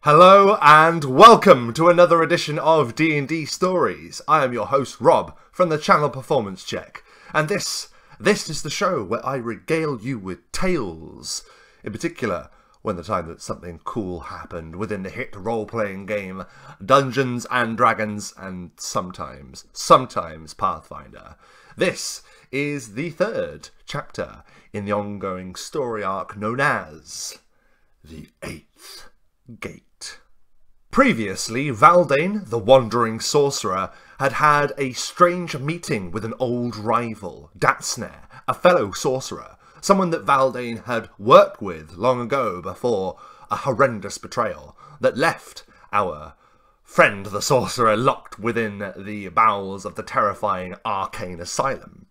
Hello and welcome to another edition of D&D Stories. I am your host Rob from the channel Performance Check, and this is the show where I regale you with tales, in particular when the time that something cool happened within the hit role-playing game Dungeons and Dragons and sometimes Pathfinder. This is the third chapter in the ongoing story arc known as The Eighth Gate. Previously, Valdane, the wandering sorcerer, had had a strange meeting with an old rival, Datsner, a fellow sorcerer, someone that Valdane had worked with long ago before a horrendous betrayal that left our friend the sorcerer locked within the bowels of the terrifying arcane asylum.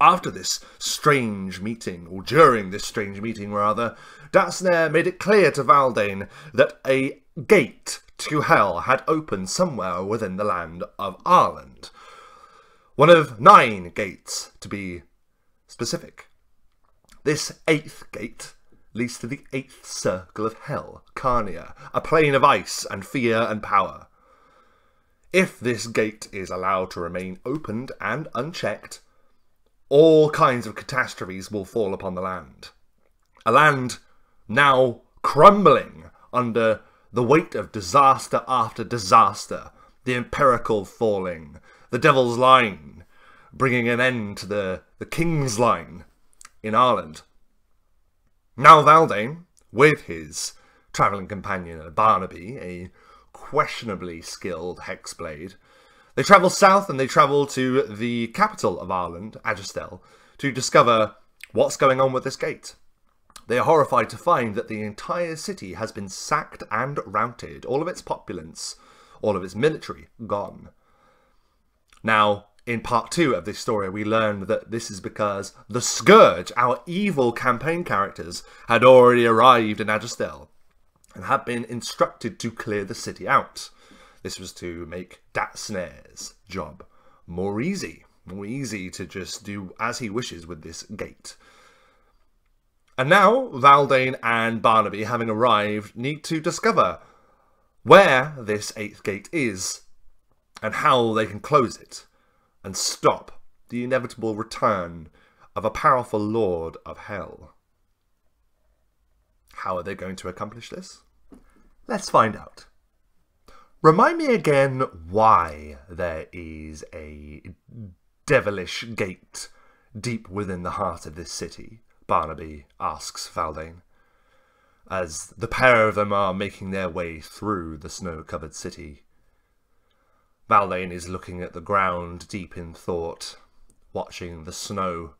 After this strange meeting, or during this strange meeting rather, Datsner made it clear to Valdane that a gate to hell had opened somewhere within the land of Ireland. One of 9 gates, to be specific. This 8th gate leads to the 8th circle of hell, Carnia, a plane of ice and fear and power. If this gate is allowed to remain opened and unchecked, all kinds of catastrophes will fall upon the land. A land now crumbling under the weight of disaster after disaster, the empirical falling, the Devil's Line, bringing an end to the King's Line in Ireland. Now Valdane, with his travelling companion Barnaby, a questionably skilled Hex Blade, they travel south and they travel to the capital of Ireland, Agistell, to discover what's going on with this gate. They are horrified to find that the entire city has been sacked and routed, all of its populace, all of its military gone. Now, in part 2 of this story, we learned that this is because the Scourge, our evil campaign characters, had already arrived in Agistell and had been instructed to clear the city out. This was to make Datsner's job more easy to just do as he wishes with this gate. And now, Valdane and Barnaby, having arrived, need to discover where this 8th gate is and how they can close it and stop the inevitable return of a powerful Lord of Hell. How are they going to accomplish this? Let's find out. Remind me again why there is a devilish gate deep within the heart of this city, Barnaby asks Valdane, as the pair of them are making their way through the snow-covered city. Valdane is looking at the ground deep in thought, watching the snow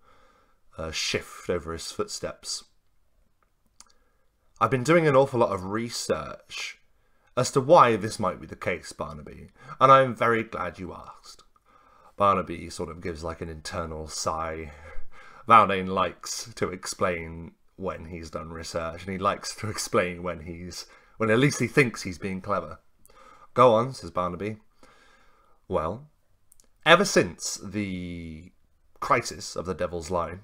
shift over his footsteps. I've been doing an awful lot of research as to why this might be the case, Barnaby, and I'm very glad you asked. Barnaby sort of gives like an internal sigh. Valdane likes to explain when he's done research, and he likes to explain when at least he thinks he's being clever. Go on, says Barnaby. Well, ever since the crisis of the Devil's Line,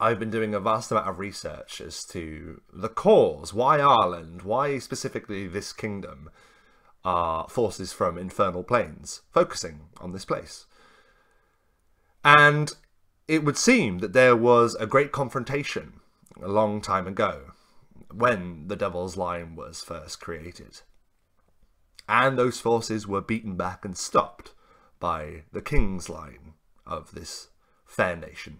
I've been doing a vast amount of research as to the cause, why Ireland, why specifically this kingdom are forces from infernal planes, focusing on this place. And it would seem that there was a great confrontation a long time ago when the Devil's Line was first created. And those forces were beaten back and stopped by the King's Line of this fair nation.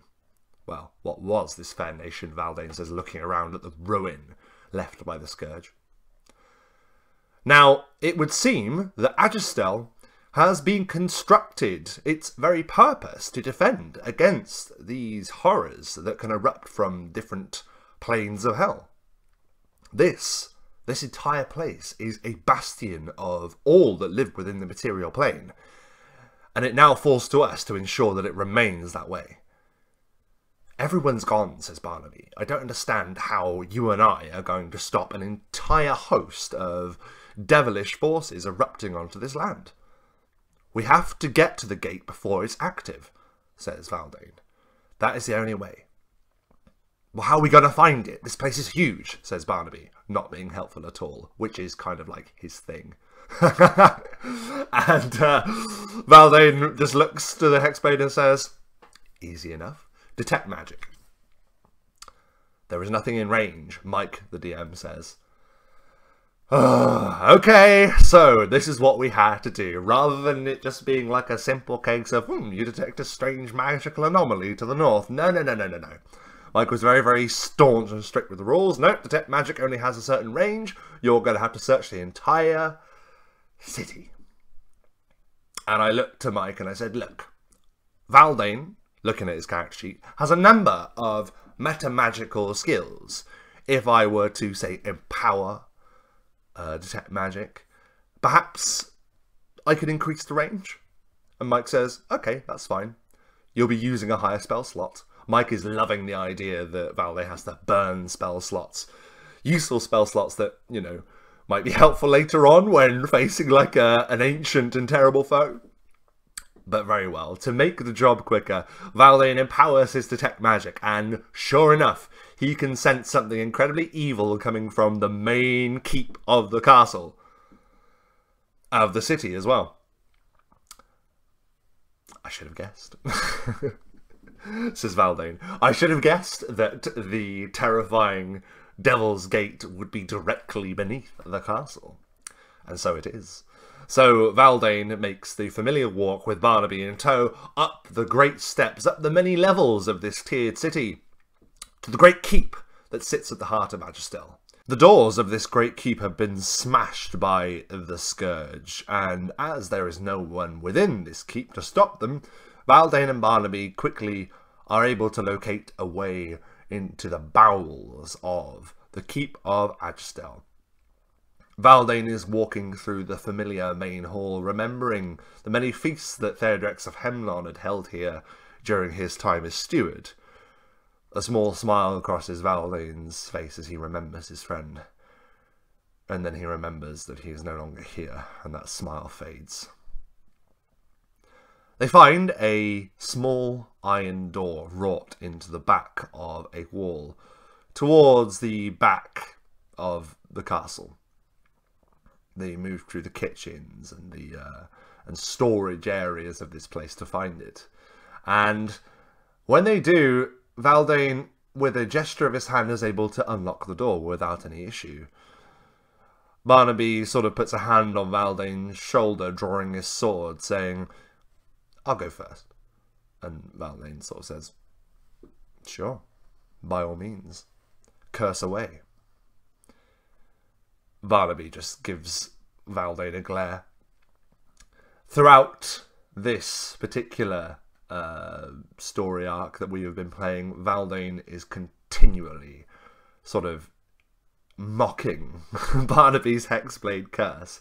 Well, what was this fair nation, Valdane says, looking around at the ruin left by the Scourge. Now, it would seem that Agistell has been constructed its very purpose to defend against these horrors that can erupt from different planes of hell. This entire place is a bastion of all that live within the material plane, and it now falls to us to ensure that it remains that way. Everyone's gone, says Barnaby. I don't understand how you and I are going to stop an entire host of devilish forces erupting onto this land. We have to get to the gate before it's active, says Valdane. That is the only way. Well, how are we going to find it? This place is huge, says Barnaby, not being helpful at all, which is kind of like his thing. And Valdane just looks to the Hexblade and says, easy enough. Detect magic. There is nothing in range, Mike, the DM, says. Okay, so this is what we had to do. Rather than it just being like a simple case of, you detect a strange magical anomaly to the north. No. Mike was very, very staunch and strict with the rules. No, detect magic only has a certain range. You're going to have to search the entire city. And I looked to Mike and I said, look, Valdane, looking at his character sheet, has a number of meta-magical skills. If I were to, say, empower detect magic, perhaps I could increase the range. And Mike says, okay, that's fine. You'll be using a higher spell slot. Mike is loving the idea that Valdane has to burn spell slots. Useful spell slots that, you know, might be helpful later on when facing like an ancient and terrible foe. But very well. To make the job quicker, Valdane empowers his detect magic, and sure enough, he can sense something incredibly evil coming from the main keep of the castle. Of the city as well. I should have guessed. Says Valdane. I should have guessed that the terrifying Devil's Gate would be directly beneath the castle. And so it is. So Valdane makes the familiar walk with Barnaby in tow up the great steps, up the many levels of this tiered city, to the great keep that sits at the heart of Magistel. The doors of this great keep have been smashed by the Scourge, and as there is no one within this keep to stop them, Valdane and Barnaby quickly are able to locate a way into the bowels of the keep of Magistel. Valdane is walking through the familiar main hall, remembering the many feasts that Theodrex of Hemlon had held here during his time as steward. A small smile crosses Valdane's face as he remembers his friend. And then he remembers that he is no longer here, and that smile fades. They find a small iron door wrought into the back of a wall, towards the back of the castle. They move through the kitchens and the and storage areas of this place to find it. And when they do, Valdane, with a gesture of his hand, is able to unlock the door without any issue. Barnaby sort of puts a hand on Valdane's shoulder, drawing his sword, saying, I'll go first. And Valdane sort of says, sure, by all means, curse away. Barnaby just gives Valdane a glare. Throughout this particular story arc that we have been playing, Valdane is continually sort of mocking Barnaby's Hex Blade Curse.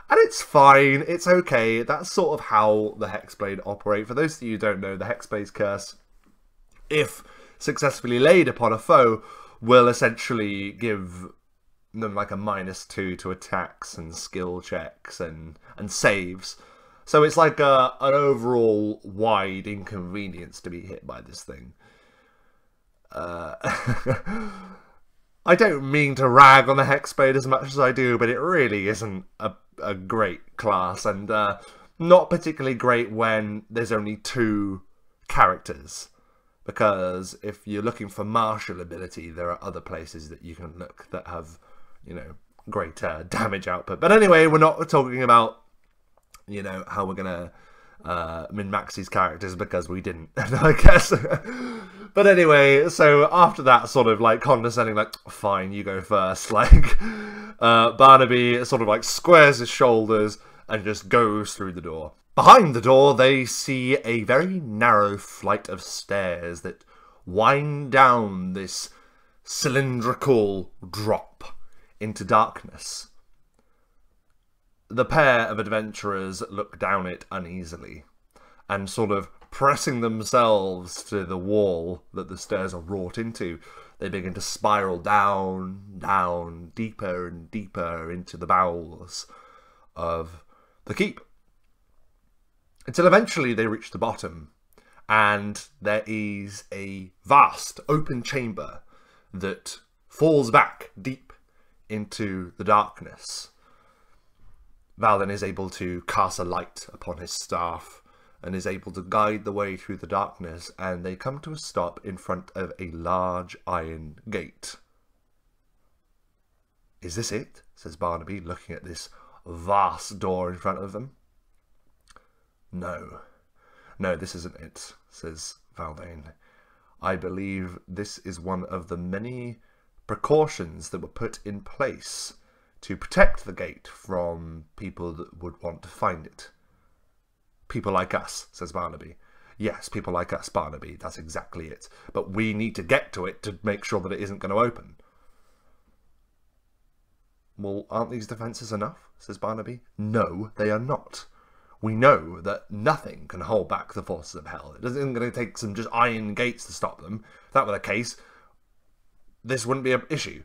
And it's fine, it's okay, that's sort of how the Hex Blade operate. For those of you who don't know, the Hex Blade Curse, if successfully laid upon a foe, will essentially give them like a -2 to attacks and skill checks and saves. So it's like an overall wide inconvenience to be hit by this thing. I don't mean to rag on the Hexblade as much as I do, but it really isn't a great class, and not particularly great when there's only 2 characters. Because if you're looking for martial ability, there are other places that you can look that have, you know, great damage output. But anyway, we're not talking about, you know, how we're gonna min-max these characters, because we didn't, I guess. But anyway, so after that sort of like condescending, like, fine, you go first, like, Barnaby sort of like squares his shoulders and just goes through the door. Behind the door, they see a very narrow flight of stairs that wind down this cylindrical drop into darkness. The pair of adventurers look down it uneasily, and sort of pressing themselves to the wall that the stairs are wrought into, they begin to spiral down, deeper and deeper into the bowels of the keep. Until eventually they reach the bottom, and there is a vast open chamber that falls back deep into the darkness. Valden is able to cast a light upon his staff and is able to guide the way through the darkness, and they come to a stop in front of a large iron gate. "Is this it?" says Barnaby, looking at this vast door in front of them. No, this isn't it," says Valden. "I believe this is one of the many precautions that were put in place to protect the gate from people that would want to find it." "People like us," says Barnaby. "Yes, people like us, Barnaby, that's exactly it. But we need to get to it to make sure that it isn't going to open." "Well, aren't these defences enough?" says Barnaby. "No, they are not. We know that nothing can hold back the forces of hell. It isn't going to take some just iron gates to stop them. If that were the case, this wouldn't be an issue."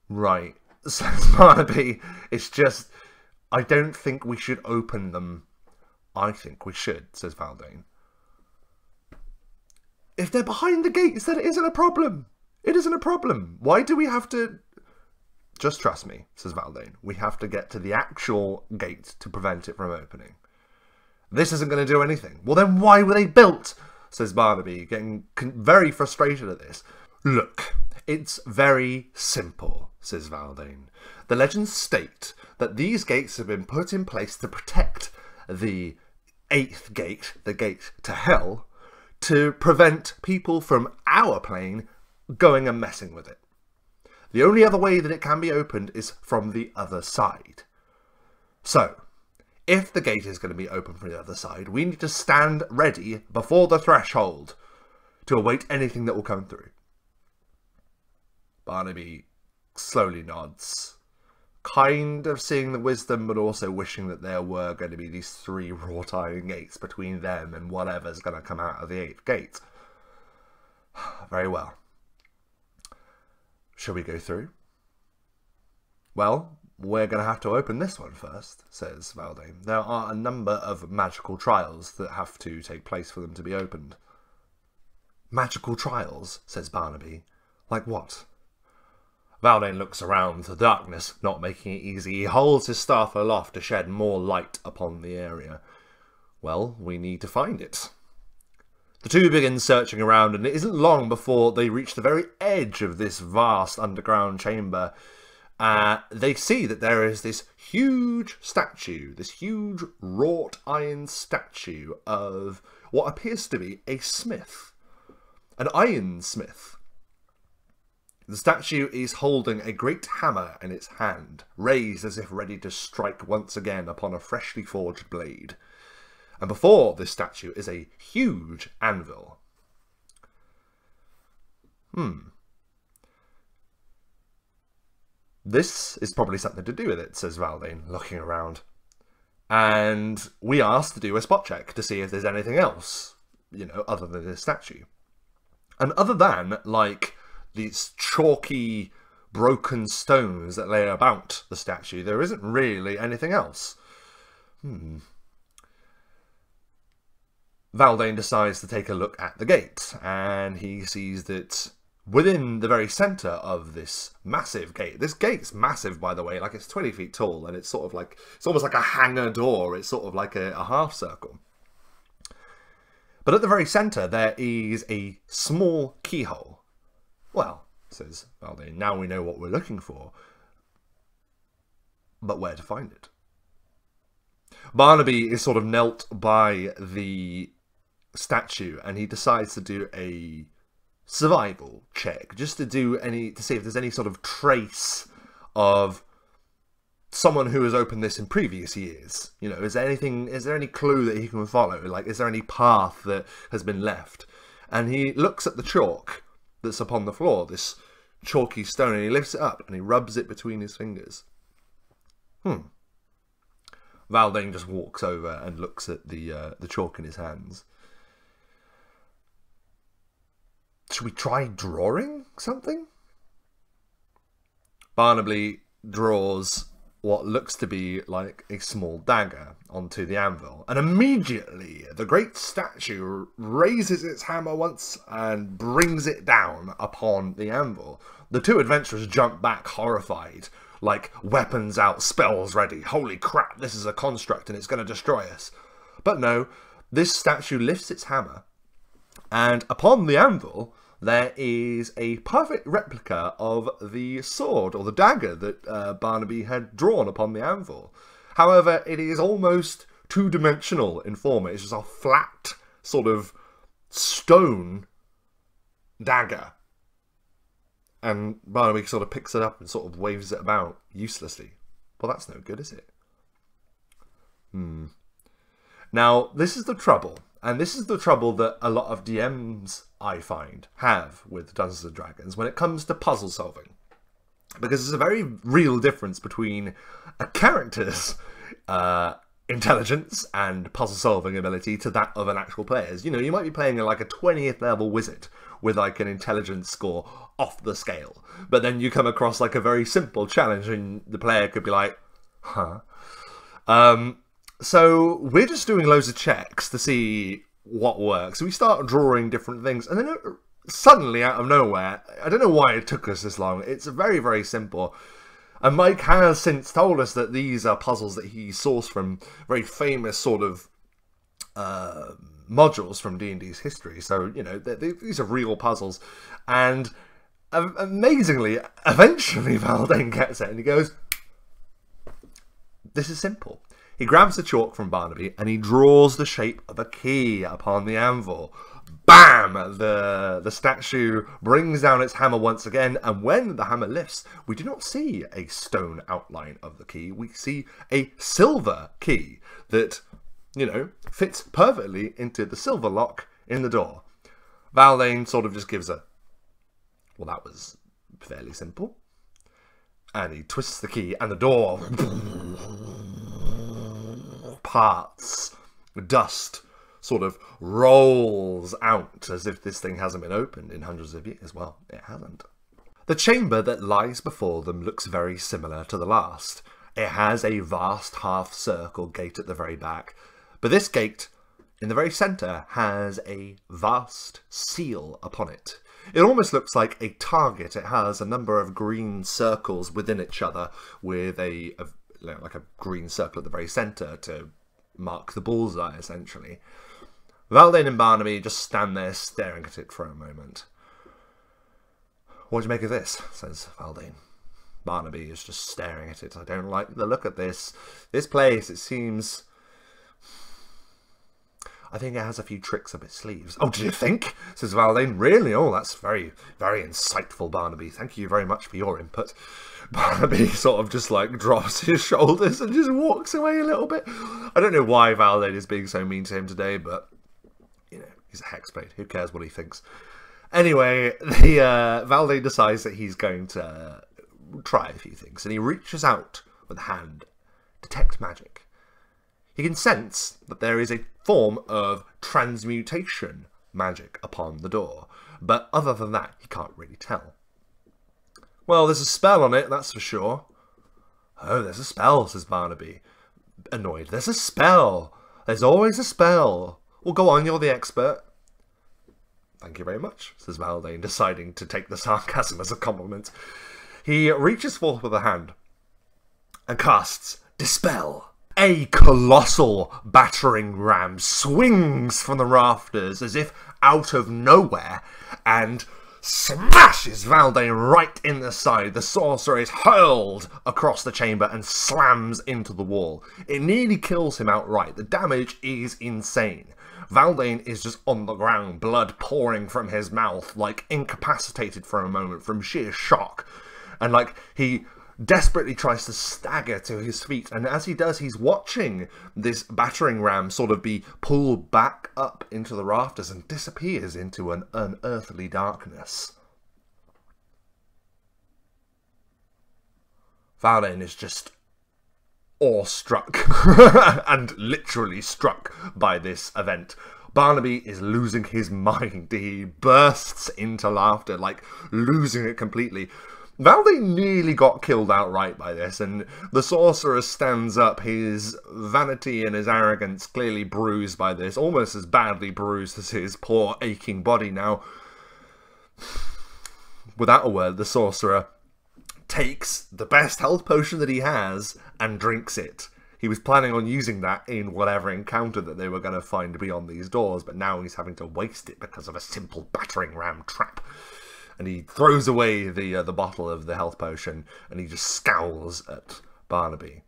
"Right," says Barnaby. "It's just, I don't think we should open them." "I think we should," says Valden. "If they're behind the gates, then it isn't a problem. It isn't a problem. Why do we have to..." "Just trust me," says Valden. "We have to get to the actual gate to prevent it from opening. This isn't going to do anything." "Well, then why were they built?" says Barnaby, getting very frustrated at this. "Look, it's very simple," says Valden. "The legends state that these gates have been put in place to protect the 8th gate, the gate to hell, to prevent people from our plane going and messing with it. The only other way that it can be opened is from the other side. So, if the gate is going to be open from the other side, we need to stand ready before the threshold to await anything that will come through." Barnaby slowly nods, kind of seeing the wisdom, but also wishing that there were going to be these 3 wrought iron gates between them and whatever's going to come out of the 8th gate. "Very well. Shall we go through?" "Well, we're going to have to open this one first," says Valden. "There are a number of magical trials that have to take place for them to be opened." "Magical trials?" says Barnaby. "Like what?" Valden looks around the darkness, not making it easy. He holds his staff aloft to shed more light upon the area. "Well, we need to find it." The two begin searching around, and it isn't long before they reach the very edge of this vast underground chamber. They see that there is this huge statue, this huge wrought iron statue of what appears to be a smith, an ironsmith. The statue is holding a great hammer in its hand, raised as if ready to strike once again upon a freshly forged blade. And before this statue is a huge anvil. "This is probably something to do with it," says Valden, looking around. "And we asked to do a spot check to see if there's anything else, other than this statue. And other than, like, these chalky, broken stones that lay about the statue, there isn't really anything else." Valden decides to take a look at the gate, and he sees that within the very centre of this massive gate, this gate's massive, by the way, like it's 20 feet tall, and it's sort of like, it's almost like a hangar door, it's sort of like a half circle. But at the very centre, there is a small keyhole. "Well," says Valden, "now we know what we're looking for, but where to find it?" Barnaby is sort of knelt by the statue, and he decides to do a survival check, just to see if there's any sort of trace of someone who has opened this in previous years. Is there any clue that he can follow? Like, is there any path that has been left? And he looks at the chalk that's upon the floor, this chalky stone, and he lifts it up and he rubs it between his fingers. Valden just walks over and looks at the chalk in his hands. "Should we try drawing something?" Barnaby draws what looks to be like a small dagger onto the anvil, and immediately the great statue raises its hammer once and brings it down upon the anvil. The two adventurers jump back horrified, like weapons out, spells ready. Holy crap, this is a construct and it's going to destroy us. But no, this statue lifts its hammer, and upon the anvil there is a perfect replica of the sword, or the dagger, that Barnaby had drawn upon the anvil. However, it is almost two-dimensional in form. It's just a flat, sort of, stone dagger. And Barnaby sort of picks it up and sort of waves it about uselessly. Well, that's no good, is it? Now, this is the trouble. And this is the trouble that a lot of DMs, I find, have with Dungeons & Dragons when it comes to puzzle solving. Because there's a very real difference between a character's intelligence and puzzle solving ability to that of an actual player's. You know, you might be playing like a 20th level wizard with like an intelligence score off the scale. But then you come across like a very simple challenge and the player could be like, huh? So we're just doing loads of checks to see what works. We start drawing different things, and then suddenly, out of nowhere, I don't know why it took us this long. It's very, very simple. And Mike has since told us that these are puzzles that he sourced from very famous sort of modules from D&D's history. So, you know, these are real puzzles. And amazingly, eventually Valdane gets it and he goes, this is simple. He grabs the chalk from Barnaby and he draws the shape of a key upon the anvil. Bam! The statue brings down its hammer once again, and when the hammer lifts, we do not see a stone outline of the key. We see a silver key that, you know, fits perfectly into the silver lock in the door. Valdane sort of just gives a, well, that was fairly simple. And he twists the key and the door parts. Dust sort of rolls out as if this thing hasn't been opened in hundreds of years. Well, it hasn't. The chamber that lies before them looks very similar to the last. It has a vast half-circle gate at the very back, but this gate in the very centre has a vast seal upon it. It almost looks like a target. It has a number of green circles within each other with like a green circle at the very centre to mark the bullseye, essentially. Valdane and Barnaby just stand there staring at it for a moment. "What do you make of this?" says Valdane. Barnaby is just staring at it. "I don't like the look at this. This place, it seems... I think it has a few tricks up its sleeves." "Oh, do you think?" says Valdane. "Really? Oh, that's very, very insightful, Barnaby. Thank you very much for your input." Barnaby sort of just like drops his shoulders and just walks away a little bit. I don't know why Valdane is being so mean to him today, but, you know, he's a Hex Blade. Who cares what he thinks? Anyway, Valdane decides that he's going to try a few things, and he reaches out with a hand. Detect magic. He can sense that there is a form of transmutation magic upon the door, but other than that, he can't really tell. "Well, there's a spell on it, that's for sure." "Oh, there's a spell," says Barnaby, annoyed. "There's a spell. There's always a spell. Well, go on, you're the expert." "Thank you very much," says Valdane, deciding to take the sarcasm as a compliment. He reaches forth with a hand and casts Dispel. A colossal battering ram swings from the rafters as if out of nowhere and smashes Valdane right in the side. The sorcerer is hurled across the chamber and slams into the wall. It nearly kills him outright. The damage is insane. Valdane is just on the ground, blood pouring from his mouth, like incapacitated for a moment from sheer shock. And like he desperately tries to stagger to his feet, and as he does, he's watching this battering ram sort of be pulled back up into the rafters and disappears into an unearthly darkness. Valdane is just awestruck and literally struck by this event. Barnaby is losing his mind. He bursts into laughter, like losing it completely. Valdane nearly got killed outright by this, and the sorcerer stands up, his vanity and his arrogance clearly bruised by this, almost as badly bruised as his poor aching body now. Without a word, the sorcerer takes the best health potion that he has and drinks it. He was planning on using that in whatever encounter that they were going to find beyond these doors, but now he's having to waste it because of a simple battering ram trap. And he throws away the bottle of the health potion, and he just scowls at Barnaby.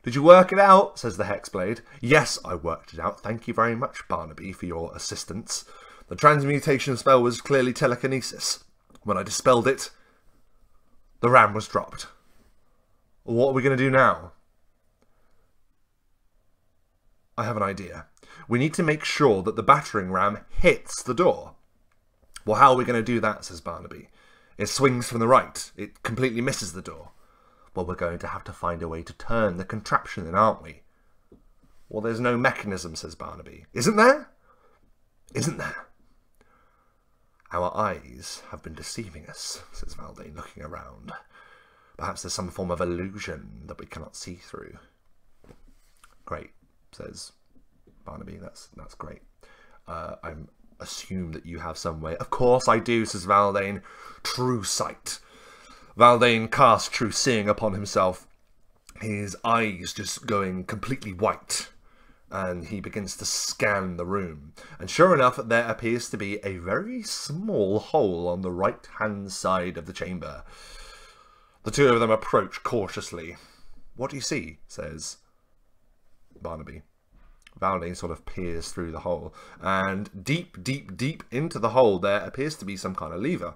"Did you work it out?" says the Hex Blade. "Yes, I worked it out. Thank you very much, Barnaby, for your assistance. The transmutation spell was clearly telekinesis. When I dispelled it, the ram was dropped. What are we going to do now?" "I have an idea. We need to make sure that the battering ram hits the door." "Well, how are we going to do that?" says Barnaby. "It swings from the right. It completely misses the door." "Well, we're going to have to find a way to turn the contraption then, aren't we?" "Well, there's no mechanism," says Barnaby. "Isn't there?" "Isn't there?" "Our eyes have been deceiving us," says Valdane, looking around. "Perhaps there's some form of illusion that we cannot see through." "Great," says Barnaby. That's great. I assume that you have some way." "Of course I do," says Valdane. "True sight." Valdane casts true seeing upon himself, his eyes just going completely white, and he begins to scan the room. And sure enough, there appears to be a very small hole on the right-hand side of the chamber. The two of them approach cautiously. "What do you see?" says Barnaby. Valdane sort of peers through the hole, and deep into the hole there appears to be some kind of lever.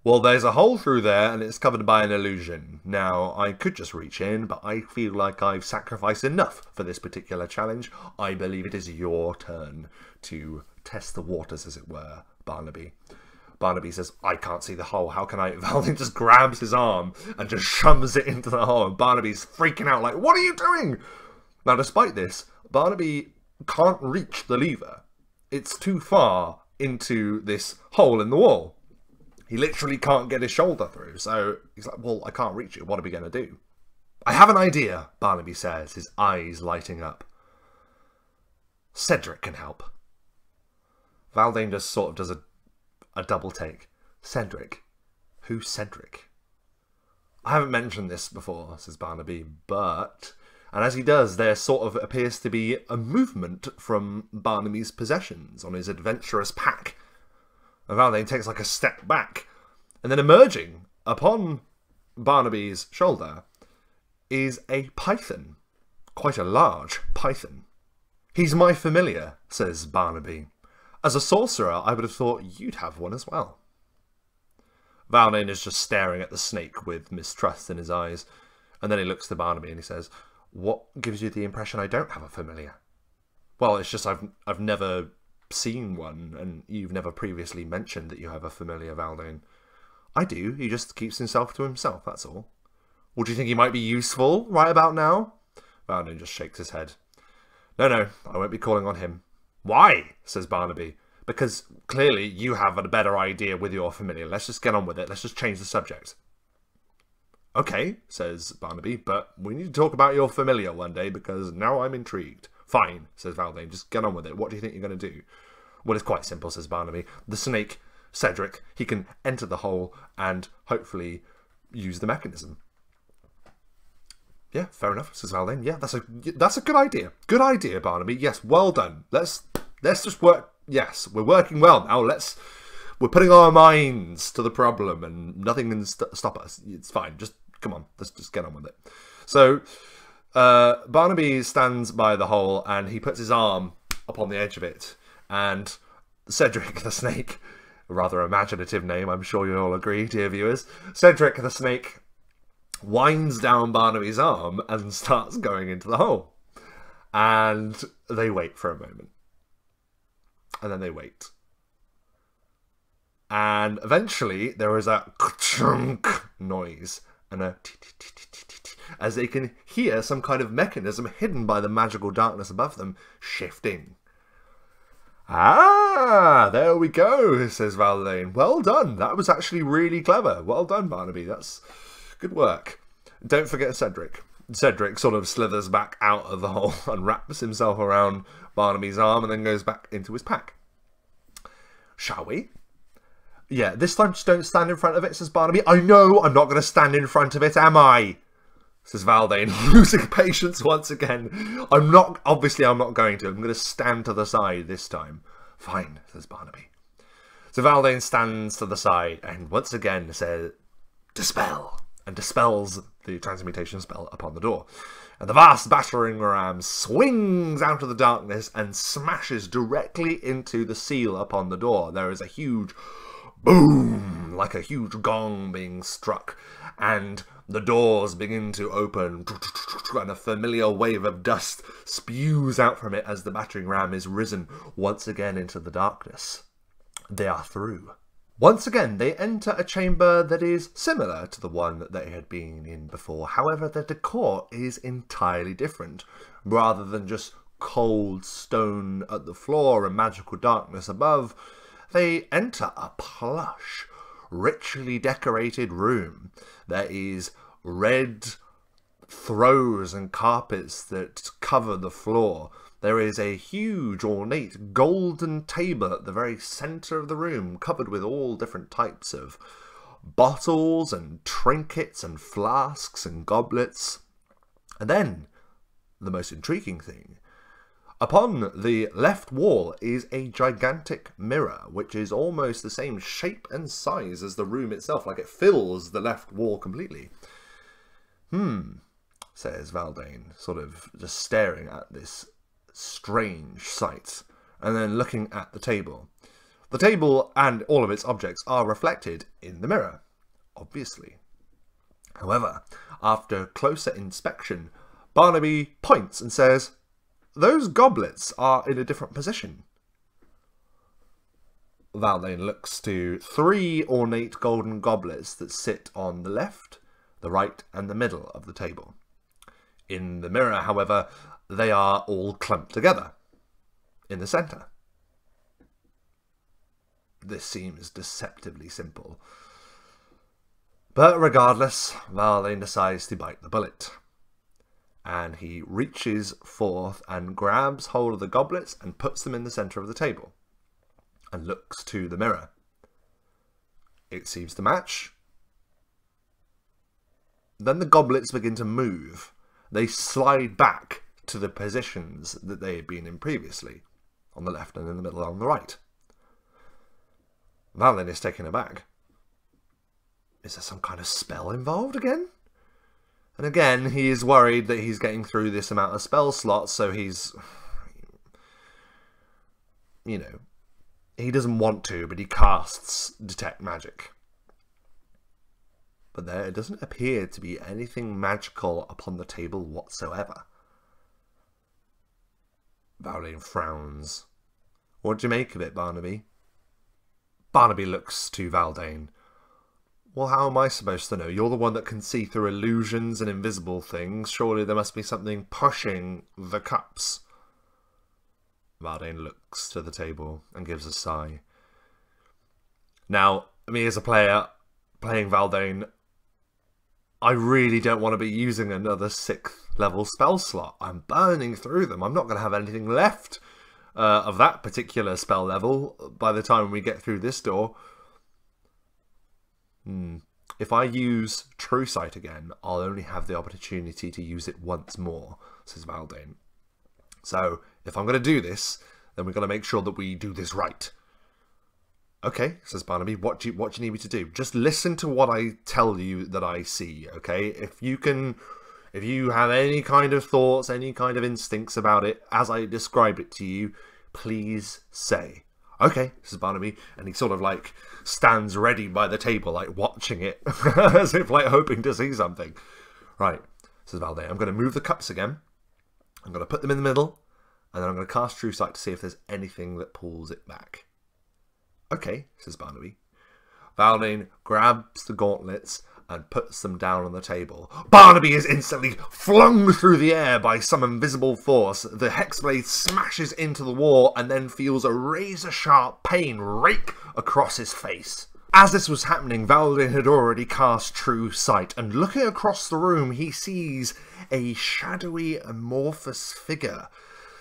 "Well, there's a hole through there, and it's covered by an illusion. Now, I could just reach in, but I feel like I've sacrificed enough for this particular challenge. I believe it is your turn to test the waters, as it were, Barnaby." Barnaby says, "I can't see the hole. How can I?" Valdane just grabs his arm and just shoves it into the hole, and Barnaby's freaking out like, "What are you doing?" Now, despite this, Barnaby can't reach the lever. It's too far into this hole in the wall. He literally can't get his shoulder through, so he's like, "Well, I can't reach it. What are we going to do?" "I have an idea," Barnaby says, his eyes lighting up. "Cedric can help." Valdane just sort of does a double take. "Cedric? Who's Cedric?" "I haven't mentioned this before," says Barnaby, "but..." And as he does, there sort of appears to be a movement from Barnaby's possessions on his adventurous pack. And Valdane takes like a step back, and then emerging upon Barnaby's shoulder is a python. Quite a large python. "He's my familiar," says Barnaby. "As a sorcerer, I would have thought you'd have one as well." Valdane is just staring at the snake with mistrust in his eyes, and then he looks to Barnaby and he says, "What gives you the impression I don't have a familiar?" "Well, it's just I've never seen one, and you've never previously mentioned that you have a familiar, Valdane." "I do. He just keeps himself to himself, that's all." "Well, do you think he might be useful right about now?" Valdane just shakes his head. No, I won't be calling on him." "Why?" says Barnaby. "Because clearly you have a better idea with your familiar. Let's just get on with it. Let's just change the subject." "Okay," says Barnaby, "but we need to talk about your familiar one day, because now I'm intrigued." "Fine," says Valdane, "just get on with it. What do you think you're going to do?" "Well, it's quite simple," says Barnaby. "The snake, Cedric, he can enter the hole and hopefully use the mechanism." "Yeah, fair enough," says Valdane. "Yeah, that's a good idea. Good idea, Barnaby. Yes, well done. Let's just work. Yes, we're working well now. We're putting our minds to the problem, and nothing can stop us. It's fine. Just come on. Let's just get on with it." So Barnaby stands by the hole, and he puts his arm upon the edge of it, and Cedric the snake, a rather imaginative name, I'm sure you all agree, dear viewers, Cedric the snake winds down Barnaby's arm and starts going into the hole. And they wait for a moment. And then they wait. And eventually there is a chunk noise and a as they can hear some kind of mechanism hidden by the magical darkness above them shifting. Ah, there we go, says Valdane. Well done. That was actually really clever. Well done, Barnaby. That's good work. Don't forget Cedric. Cedric sort of slithers back out of the hole and wraps himself around Barnaby's arm and then goes back into his pack. Shall we? Yeah, this time just don't stand in front of it, says Barnaby. I know I'm not going to stand in front of it, am I? Says Valdane, losing patience once again. Obviously I'm not going to. I'm going to stand to the side this time. Fine, says Barnaby. So Valdane stands to the side and once again says, dispel, and dispels the transmutation spell upon the door. And the vast battering ram swings out of the darkness and smashes directly into the seal upon the door. There is a huge boom, like a huge gong being struck, and the doors begin to open, and a familiar wave of dust spews out from it as the battering ram is risen once again into the darkness. They are through. Once again, they enter a chamber that is similar to the one that they had been in before. However, the decor is entirely different. Rather than just cold stone at the floor and magical darkness above, they enter a plush, richly decorated room. There is red throws and carpets that cover the floor. There is a huge, ornate, golden table at the very centre of the room, covered with all different types of bottles and trinkets and flasks and goblets. And then, the most intriguing thing, upon the left wall is a gigantic mirror, which is almost the same shape and size as the room itself, like it fills the left wall completely. Says Valdane, sort of just staring at this strange sight, and then looking at the table. The table and all of its objects are reflected in the mirror, obviously. However, after closer inspection, Barnaby points and says, those goblets are in a different position. Valdane looks to 3 ornate golden goblets that sit on the left, the right, and the middle of the table. In the mirror, however, they are all clumped together in the centre. This seems deceptively simple. But regardless, Valdane decides to bite the bullet. And he reaches forth and grabs hold of the goblets and puts them in the centre of the table. And looks to the mirror. It seems to match. Then the goblets begin to move. They slide back to the positions that they had been in previously, on the left and in the middle and on the right. Valdane is taken aback. Is there some kind of spell involved again? And again, he is worried that he's getting through this amount of spell slots, so he's, you know, he doesn't want to, but he casts Detect Magic. But there doesn't appear to be anything magical upon the table whatsoever. Valdane frowns. What do you make of it, Barnaby? Barnaby looks to Valdane. Well, how am I supposed to know? You're the one that can see through illusions and invisible things. Surely there must be something pushing the cups. Valdane looks to the table and gives a sigh. Now, me as a player, playing Valdane, I really don't want to be using another 6th level spell slot. I'm burning through them. I'm not going to have anything left of that particular spell level by the time we get through this door. If I use True Sight again, I'll only have the opportunity to use it once more, says Valdane. So, if I'm going to do this, then we've got to make sure that we do this right. Okay, says Barnaby, what do you need me to do? Just listen to what I tell you that I see, okay? If you have any kind of thoughts, any kind of instincts about it, as I described it to you, please say. Okay, says Barnaby, and he sort of like stands ready by the table, like watching it, as if like hoping to see something. Right, says Valdane, I'm going to move the cups again. I'm going to put them in the middle, and then I'm going to cast True Sight to see if there's anything that pulls it back. Okay, says Barnaby. Valdane grabs the gauntlets and puts them down on the table. Barnaby is instantly flung through the air by some invisible force. The Hex Blade smashes into the wall and then feels a razor-sharp pain rake across his face. As this was happening, Valdane had already cast True Sight, and looking across the room, he sees a shadowy, amorphous figure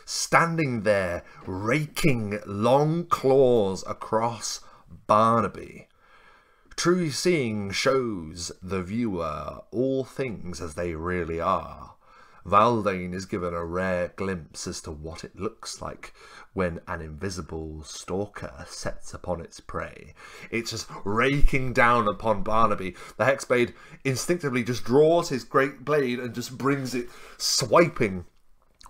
standing there, raking long claws across Barnaby. True seeing shows the viewer all things as they really are. Valdane is given a rare glimpse as to what it looks like when an invisible stalker sets upon its prey. It's just raking down upon Barnaby. The Hexblade instinctively just draws his great blade and just brings it swiping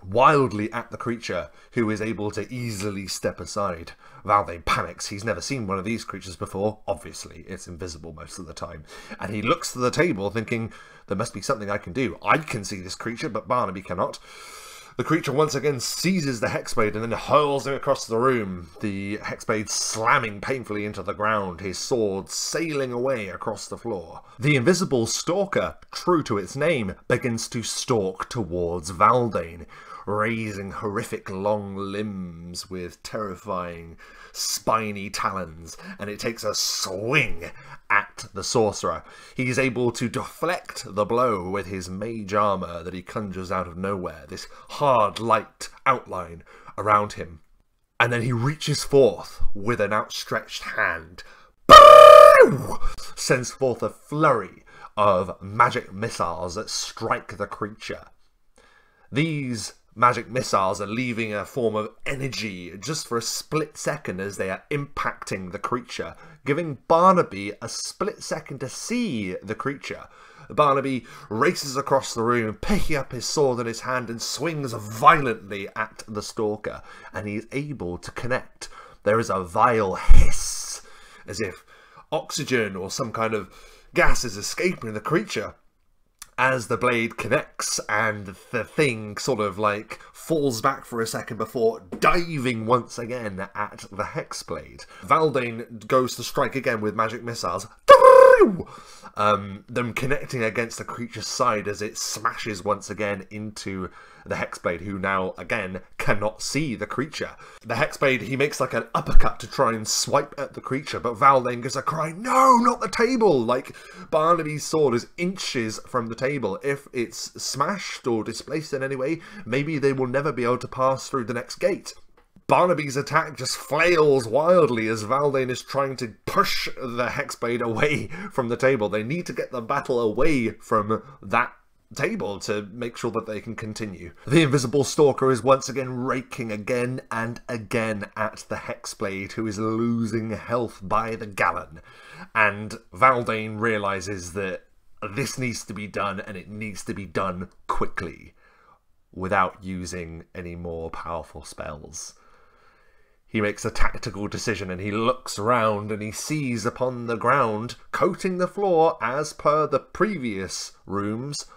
wildly at the creature, who is able to easily step aside. Valdane panics. He's never seen one of these creatures before. Obviously, it's invisible most of the time. And he looks to the table thinking, there must be something I can do. I can see this creature, but Barnaby cannot. The creature once again seizes the Hexblade and then hurls him across the room, the Hexblade slamming painfully into the ground, his sword sailing away across the floor. The invisible stalker, true to its name, begins to stalk towards Valdane, raising horrific long limbs with terrifying spiny talons, and it takes a swing at the sorcerer. He's able to deflect the blow with his mage armor that he conjures out of nowhere, this hard light outline around him. And then he reaches forth with an outstretched hand, sends forth a flurry of magic missiles that strike the creature. These magic missiles are leaving a form of energy just for a split second as they are impacting the creature, giving Barnaby a split second to see the creature. Barnaby races across the room, picking up his sword in his hand, and swings violently at the stalker, and he is able to connect. There is a vile hiss, as if oxygen or some kind of gas is escaping the creature as the blade connects, and the thing sort of like falls back for a second before diving once again at the Hexblade. Valdane goes to strike again with magic missiles, them connecting against the creature's side as it smashes once again into the Hexblade, who now again cannot see the creature. The Hexblade, he makes like an uppercut to try and swipe at the creature, but Valdane gives a cry, no, not the table! Like, Barnaby's sword is inches from the table. If it's smashed or displaced in any way, maybe they will never be able to pass through the next gate. Barnaby's attack just flails wildly as Valdane is trying to push the Hexblade away from the table. They need to get the battle away from that table to make sure that they can continue. The invisible stalker is once again raking again and again at the Hexblade, who is losing health by the gallon. And Valdane realizes that this needs to be done, and it needs to be done quickly, without using any more powerful spells. He makes a tactical decision and he looks around and he sees upon the ground, coating the floor as per the previous rooms,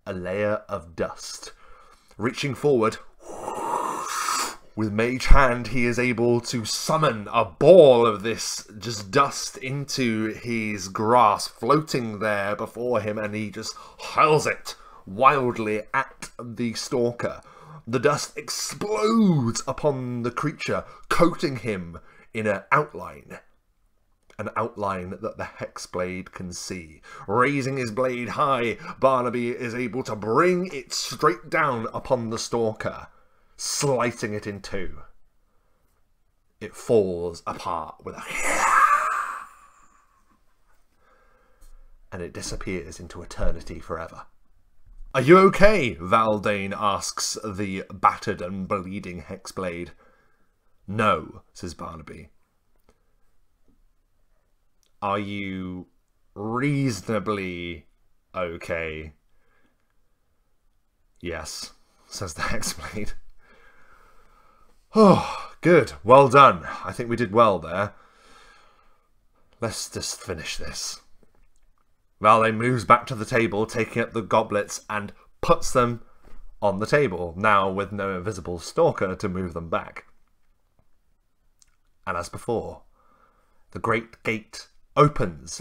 a layer of dust. Reaching forward, with mage hand, he is able to summon a ball of this just dust into his grasp, floating there before him, and he just hurls it wildly at the stalker. The dust explodes upon the creature, coating him in an outline that the Hexblade can see. Raising his blade high, Barnaby is able to bring it straight down upon the stalker, slicing it in two. It falls apart with a and it disappears into eternity forever. "Are you okay?" Valdane asks the battered and bleeding Hexblade. "No," says Barnaby. "Are you reasonably okay?" "Yes," says the Hexblade. "Oh, good. Well done. I think we did well there. Let's just finish this." Valdane moves back to the table, taking up the goblets and puts them on the table, now with no invisible stalker to move them back. And as before, the great gate opens,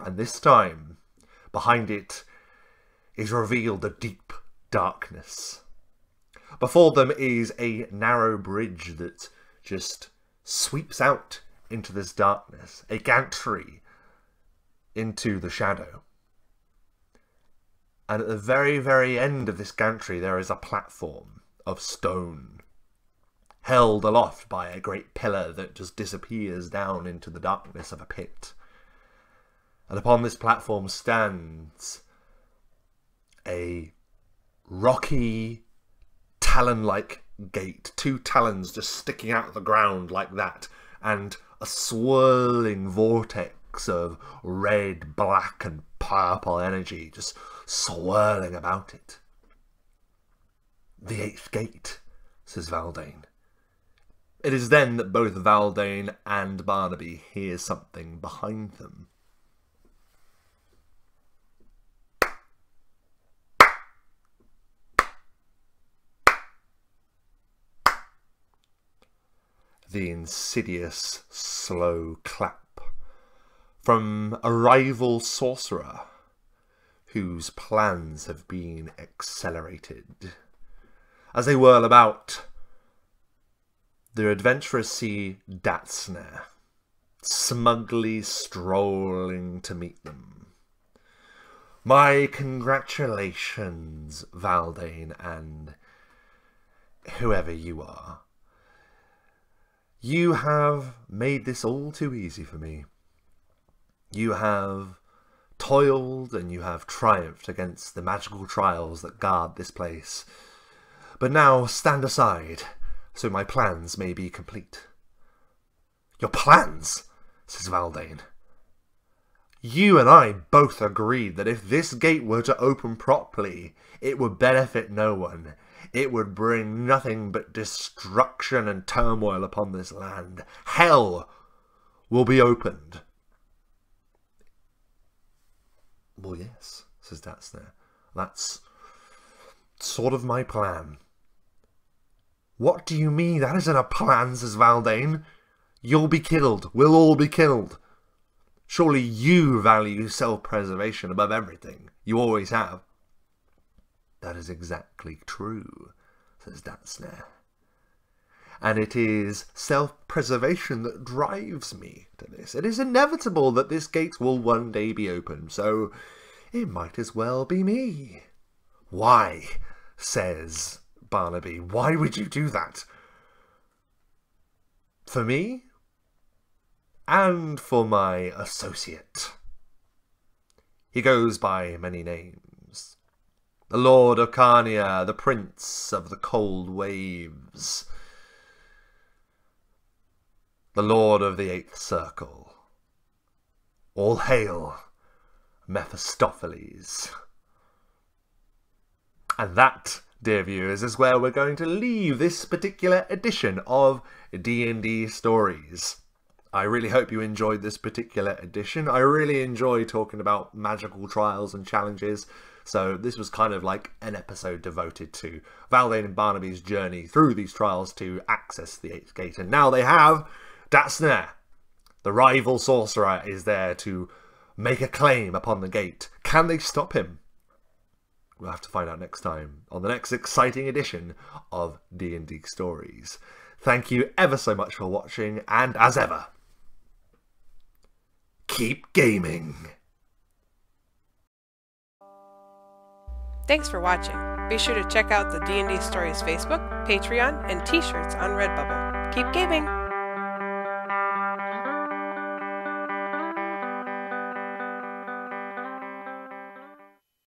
And this time, behind it is revealed a deep darkness. Before them is a narrow bridge that just sweeps out into this darkness, a gantry into the shadow. And at the very, very end of this gantry there is a platform of stone, held aloft by a great pillar that just disappears down into the darkness of a pit. And upon this platform stands a rocky, talon-like gate, two talons just sticking out of the ground like that, and a swirling vortex of red, black, and purple energy just swirling about it. "The eighth gate," says Valdane. It is then that both Valdane and Barnaby hear something behind them. The insidious, slow clap from a rival sorcerer whose plans have been accelerated. As they whirl about, the adventurers see Datsner smugly strolling to meet them. "My congratulations, Valdane and whoever you are. You have made this all too easy for me. You have toiled and you have triumphed against the magical trials that guard this place. But now stand aside, so my plans may be complete." "Your plans?" says Valdane. "You and I both agreed that if this gate were to open properly, it would benefit no one. It would bring nothing but destruction and turmoil upon this land. Hell will be opened." "Well, yes," says Datsner. "That's sort of my plan." "What do you mean? That isn't a plan," says Valdane. "You'll be killed. We'll all be killed. Surely you value self-preservation above everything. You always have." "That is exactly true," says Datsner. "And it is self-preservation that drives me to this. It is inevitable that this gate will one day be opened, so it might as well be me." "Why?" says Barnaby. "Why would you do that?" "For me, and for my associate. He goes by many names. The Lord of Carnia, the Prince of the Cold Waves, the Lord of the Eighth Circle. All hail Mephistopheles." And that, dear viewers, is where we're going to leave this particular edition of D&D Stories. I really hope you enjoyed this particular edition. I really enjoy talking about magical trials and challenges, so this was kind of like an episode devoted to Valdane and Barnaby's journey through these trials to access the 8th gate. And now they have Datsner, the rival sorcerer, is there to make a claim upon the gate. Can they stop him? We'll have to find out next time on the next exciting edition of D&D Stories. Thank you ever so much for watching, and as ever, keep gaming. Thanks for watching. Be sure to check out the D&D Stories Facebook, Patreon, and t-shirts on Redbubble. Keep gaming!